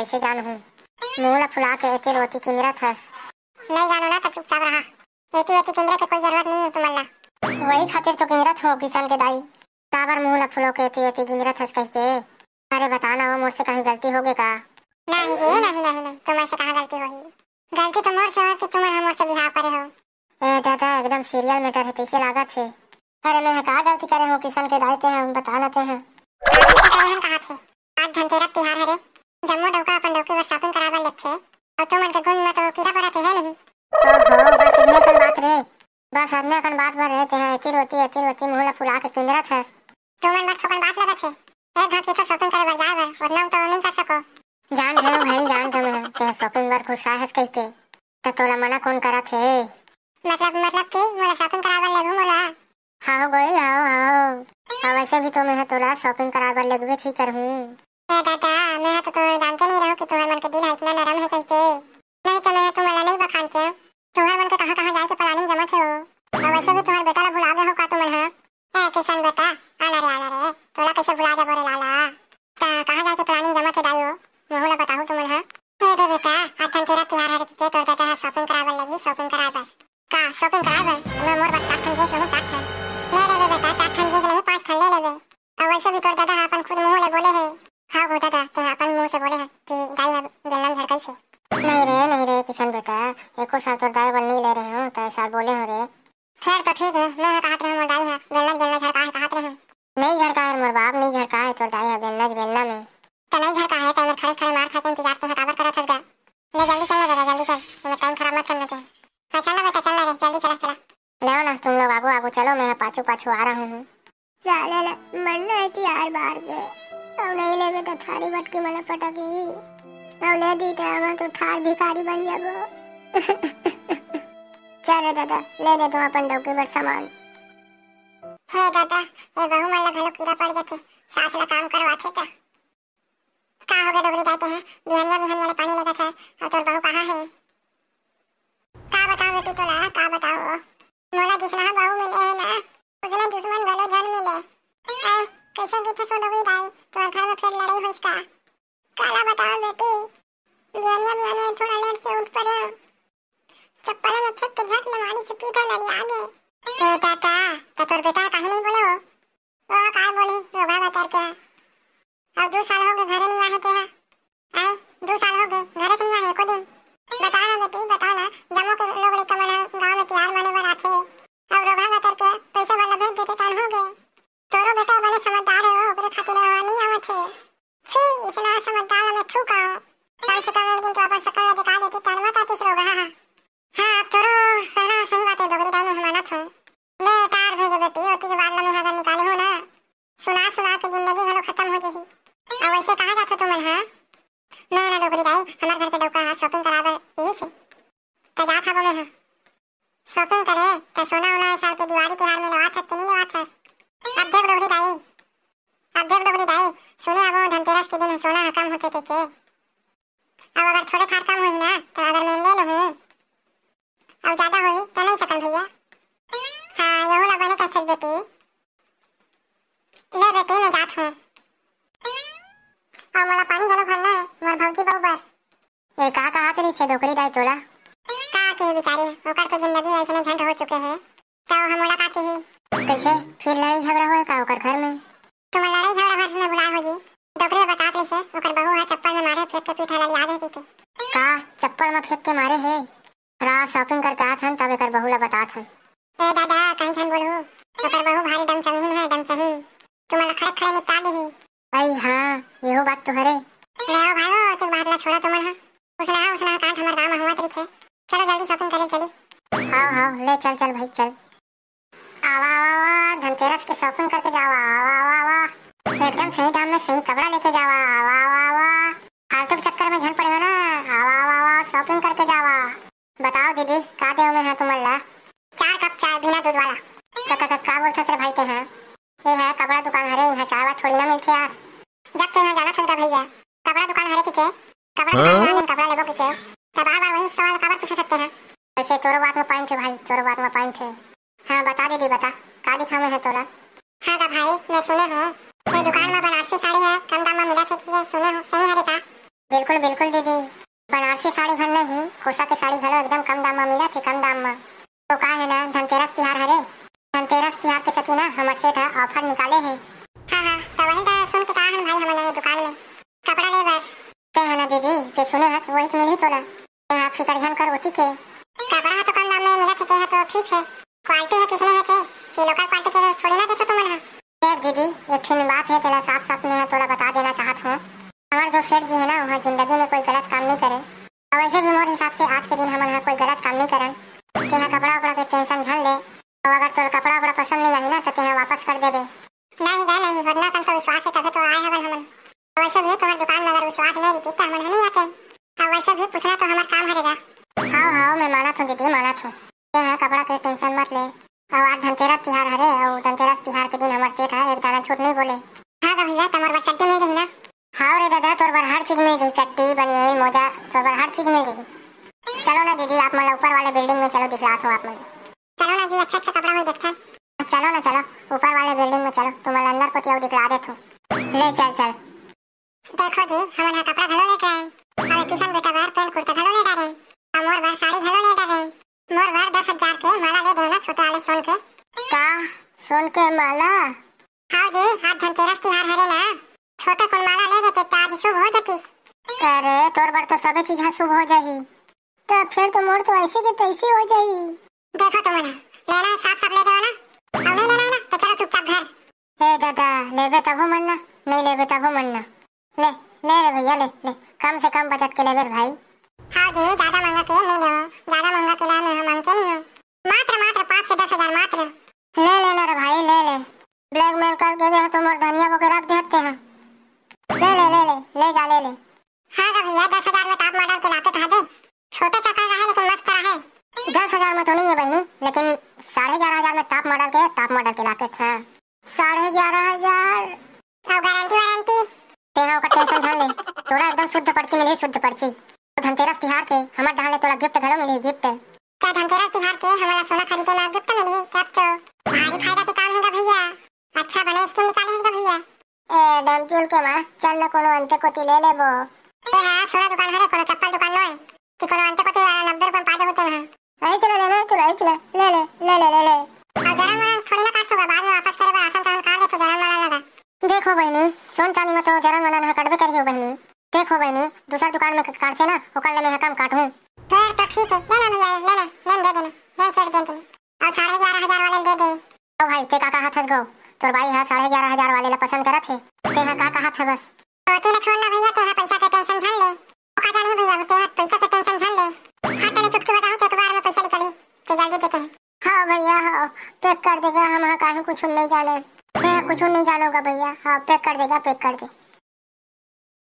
कैसे जानूं? मुंह ला फुला के एती रोटी किंदरा थस। नहीं जानो ना तो चुपचाप रहा। एती एती किंदरा के कोई जरूरत नहीं है तुमला। वही खातिर तो किंदरा हो किसान के दाई। काबर मुंह ला फुलो के एती एती किंदरा थस कह के। अरे बता ना वो मुझसे कहीं गलती हो गई का? नहीं जी नहीं तुमसे कहाँ गलती होगी? गलती तो मोर से हो कि तुम हमसे बिहार करे हो। ए दादा एकदम सीरियल मैटर है तैसे लागत है। अरे मैं का गलती करे हो किसान के दाई ते हैं बता लेते हैं। गलती करे हम कहाँ थे? आज धनतेरस तिहार है रे। जम्मो डौका अपन डौके बर शॉपिंग कराबर लेथे और तुम मन के गुण में तो कीड़ा पड़ा थे है नहीं। ओहो बस इतने कन बात रे। बस इतने कन बात भर रहते हैं एती रोटी मुंह ला फुला के किंदरा था। तुम मन बस थोकन बात लगत है। एक घाट के तो शॉपिंग करे बर जाए बर वरना तो नहीं कर सको। जान दे भाई जान दे मैं ते शॉपिंग बर खुश है कह के। त तोला मना कौन करा थे? मतलब कि मोला शॉपिंग कराबर ले मोला। हां गई हां वैसे भी तो मैं तोला शॉपिंग कराबर लगबे थी करहूं। ए दादा मैं तो जानते नहीं रहो कि तुम्हारे मन के दिल इतना नरम है कहते। नहीं तो मैं तुम्हारा नहीं बखानते। तुम्हारे मन के कहां जाए के प्लानिंग जमा थे हो। और वैसे भी तुम्हारे बेटा ला भुला गए हो का तुम है? ए किसान बेटा आना रे तोला कैसे भुला जा बोरे लाला। ता कहां जाए के प्लानिंग जमा थे दाई हो? मोहला बताओ तुम है। ए रे बेटा आज धनतेरस तिहार है के तो दादा शॉपिंग कराबर लगी शॉपिंग कराबर। का शॉपिंग कराबर? मैं मोर बच्चा खंजे से हूं चाट है। ले रे बेटा चाट खंजे से नहीं 5 खंडे लेबे। और वैसे भी तो दादा अपन खुद मुंह ले बोले है। हाँ वो दादा ते अपन मुंह से बोले हैं कि गाय बेलन झड़काई से। नहीं रे किसान बेटा एको साल तो दाई बन नहीं ले रहे हो तो ऐसा बोले हो रे। खैर तो ठीक है मैं कहत रहे मोर दाई है बेलन झड़का है कहत रहे। नहीं झड़का है मोर बाप नहीं झड़का है तो दाई है बेलना में। तो नहीं झड़का है तो मैं खड़े मार खा के इंतजार से काबर करत हस गा। ले जल्दी चल दादा जल्दी चल तुम्हें टाइम खराब मत करने दे। हां चल बेटा चल रे जल्दी चला ले ना तुम लोग आगू चलो मैं पाछू आ रहा हूं। साले मन नहीं थी यार बाहर के अब नहीं लेबे तो थारी बटकी मला पटकी अब ले दी तो हम तो थार भिखारी बन जाबो। चल दादा ले दे तू अपन डौके बर सामान। हे दादा ए बहू मन ला घलो कीड़ा पड़ जाथे सास ला काम करवाथे त का हो गए डोगरी दाते हैं बिहान वाला पानी लगा था और तोर बहू कहां है? का बताओ बेटी तोला का बताओ मोला जिसना बहू मिले है ना उसने दुश्मन गलो जन मिले। ऐ कैसे गीत सो डोगरी दाई तो घर में फिर लड़ाई होइस का? काला बताओ बेटी बिहान थोड़ा लेट से उठ पड़े चप्पल में फेंक के झट ले मारी से पीठा लगी आगे। ए दादा तो तोर बेटा काहे नहीं बोले हो? ओ काय बोली रोगा बता के अब 2 साल हो गए घरे नहीं आए थे। ऐ 2 साल हो गए घरे से नहीं आए को दिन। बता ना बेटी बता ना जमो के लोग रे कमना गांव में तिहार माने बर आथे अब रोगा बता के पैसे वाला भेज देते तन हो गए। तोरो बेटा बने समझदार है हो ओकरे खातिर नहीं आवत है। छी इतना समझदार मैं थू का कल से कल एक दिन तो अपन सकल दिखा देती तन मत आती रोगा। हां तोरो कहना सही बात है डोगरी दाई में मानत हूं। ले तार भेजे बेटी ओती के बाद में अगर निकाले हो ना सुना के जिंदगी घलो खत्म हो जही। अब ऐसे कहां जात तुम हां? मैं ना डोगरी दाई हमार घर के डौका शॉपिंग कराबर यही छे त जात हबो मैं शॉपिंग करे त सोना साल के दिवाली तिहार में लेवात त नहीं लेवात। अब देख डोगरी दाई सुने अब धनतेरस के दिन सोना कम होते के अब अगर थोड़े थार कम होई ना तो अगर मैं ले लूं अब ज्यादा होई तो नहीं सकल भैया। हां यहू ला बने कैसे बेटी ले बेटी मैं जात हूं और मला पानी घलो भरना है मोर भौजी बहु बस। ए का कहत रही छे डोगरी दाई तोला? का के बेचारे ओकर तो जिंदगी ऐसे झंड हो चुके हैं तो हम का के कैसे फिर लड़ाई झगड़ा होए का ओकर घर में? तुम लड़ाई झगड़ा भर में बुला हो जी डोगरी बता रही से ओकर बहू है चप्पल में मारे फेंक के पीठा लगी आगे पीछे। का चप्पल में फेंक के मारे है? रात शॉपिंग करके आत हन तब एकर बहू ला बतात हन। ए दादा कहीं छन बोलू ओकर बहू भारी दम चहीन है दम चहीन तुम्हारा खड़े निपटा देही। भाई हां येहो बात तो हरे ले आओ भाई एक बात ला छोड़ा तुमन हां उसना कांट हमर गांव में हुआ तरी छे चलो जल्दी शॉपिंग करे चली। हां ले चल भाई चल आवा धनतेरस के शॉपिंग करके जावा आवा एकदम सही दाम में सही कपड़ा लेके जावा आवा फालतू के चक्कर में झन पड़े हो ना आवा शॉपिंग करके जावा। बताओ दीदी का देव में है तुम्हारा? 4 कप चाय बिना दूध वाला। का बोलते थे भाई ते हैं ये है कपड़ा दुकान हरे यहाँ चाय थोड़ी ना मिलती यार। जब ते यहाँ जाना था भैया कपड़ा दुकान हरे के कपड़ा दुकान कपड़ा लेबो के तो बार वही सवाल कबर पूछ सकते हैं। ऐसे तोरो बात में पॉइंट है भाई तोरो बात में पॉइंट है। हाँ बता दीदी बता का दिखा में है तोरा? हाँ भाई मैं सुने हूँ ये दुकान में बनारसी साड़ी है कम दाम में मिला थे कि सुने हूँ सही है का? बिल्कुल बिल्कुल दीदी, बनारसी साड़ी भर नहीं, खोसा के साड़ी घलो एकदम कम दाम में मिला थे, कम दाम में। तो का है ना, धनतेरस तिहार हरे, धनतेरस तिहार के सती ना हमारे सेठ ऑफर निकाले है। हाँ हाँ, तो वही तो सुन के कहा है भाई हमारे दुकान में कपड़ा ले बस। ते है ना दीदी, जे सुने है वही तो मिली तोला। यहाँ फिकर झन कर होती के कपड़ा है तो कम दाम में मिला थे तो ठीक है। क्वालिटी है किसने है थे कि लोकल क्वालिटी के थोड़ी ना देते तुम है। देख दीदी, एक ठीक बात है, तेरा साफ साफ में तोला बता देना चाहत हूँ, हमारे जो सेठ जी है ना वहाँ जिंदगी में कोई गलत काम नहीं करे। और वैसे भी मोर हिसाब से आज के दिन हम यहाँ कोई गलत काम नहीं करन। यहाँ कपड़ा उपड़ा के टेंशन झन ले, और अगर तो कपड़ा उपड़ा पसंद नहीं आई ना तो यहाँ वापस कर देबे। नहीं नहीं, वरना कल तो विश्वास है तभी तो आए हैं हमन। वैसे भी तुम्हारी दुकान में अगर विश्वास नहीं रहती तो हमन नहीं आते। और वैसे भी पूछना तो हमारा काम हरेगा। हाँ हाँ, मैं माना था दीदी, माना था। यहाँ कपड़ा के टेंशन मत ले। और आज धनतेरस तिहार हरे, और धनतेरस तिहार के दिन हमारे सेठ है एक दाना छूट नहीं बोले। हाँ भैया, तुम्हारे चट्टी मिल गई ना? हाँ रे दादा, तोर बार हर चीज मिल गई, चट्टी बनियान मोजा, तोर बार हर चीज मिल गई। चलो ना दीदी, आप मतलब ऊपर वाले बिल्डिंग में चलो, दिखलात हो आप मुझे। चलो ना जी, अच्छा अच्छा कपड़ा हुई देखते हैं। चलो ना, चलो ऊपर वाले बिल्डिंग में चलो, तुम्हारे अंदर को तियाव दिखला देता हूँ। ले चल चल। देखो जी, हम यहाँ कपड़ा घलो लेके आए, और किशन बेटा बार पेंट कुर्ता घलो ले डाले, और मोर बार साड़ी घलो ले डाले। मोर बार 10,000 के माला ले देना, छोटे वाले सोन के। का सोन के माला? हाँ जी, आज धनतेरस तिहार हरे ना, छोटे को माला ले देते तो आज शुभ हो जाती। अरे तोर बार तो सभी चीज शुभ हो जाही, तो फिर तो मोर तो ऐसी के तैसी हो जाही। देखो तुम लेना साफ साफ ले दो ना, और नहीं लेना है ना तो चलो चुपचाप घर। हे दादा, लेबे तब मनना, नहीं लेबे तब मनना। ले ले रे भैया, ले ले, कम से कम बचत के लेबे भाई। हाँ जी, ज्यादा महंगा के नहीं ले, ज्यादा महंगा के लाने हम मानते नहीं हो, मात्र मात्र 5 से 10,000 मात्र। ले लेना रे भाई, ले ले, ब्लैकमेल करके दे तो मोर धनिया को रख देते हैं। ले ले ले ले, ले जा ले ले। हाँ भैया, 10,000 में टॉप मॉडल के लाते तो छोटे चक्कर रहे लेकिन मस्त रहे। 10,000 में तो नहीं है बहनी, लेकिन 11,500 में टॉप मॉडल के लाते थे। 11,500 और गारंटी वारंटी तेरा का टेंशन झन ले, तोरा एकदम शुद्ध पर्ची मिली, शुद्ध पर्ची। तो धनतेरस तिहार के हमार डाले तोरा गिफ्ट घलो मिली, गिफ्ट। क्या धनतेरस तिहार के हमारा सोना खरीदे में गिफ्ट मिली? तब तो भारी फायदा के काम है भैया, अच्छा बने स्कीम निकाले है भैया। ए डमचूल के मां, चल ना कोनो अंते कोती ले लेबो। ए हां, सोना दुकान हरे, कोनो चप्पल दुकान नहीं कि कोनो अंते कोती 90 रुपए में पाजे होते हैं। आई चलो लेना तू, आई चलो ले ले ले ले ले ले। और जरा मैं थोड़ी ना पास होगा, बाद में वापस करे आसान आसान काट दे तो जरा मला लगा। देखो बहनी, सोन चांदी में तो जरा मला ना काटबे करियो बहनी। देखो बहनी, दूसरा दुकान में काटते ना, ओकर ले मैं कम काटूं। फिर तो ठीक है, लेना भैया, लेना लेन दे देना, ले सेट दे देना, और 11,500 वाले दे दे। ओ भाई, ते का हाथ गो, तोर भाई हां 11,500 वाले ला पसंद करत है, तेहा का हाथ है बस। तो तेरा छोड़ना भैया, तेरा पैसा के टेंशन झन ले, का जानी भैया, तेरा पैसा के टेंशन झन ले। हां, तेरे चुटकी बताओ तो एक बार में पैसा निकाली तो जल्दी देते हैं। हां भैया, हां पैक कर देगा, हम काहे कुछ नहीं जाने, मैं कुछ नहीं जानूंगा भैया। हां पैक कर देगा, पैक कर दे।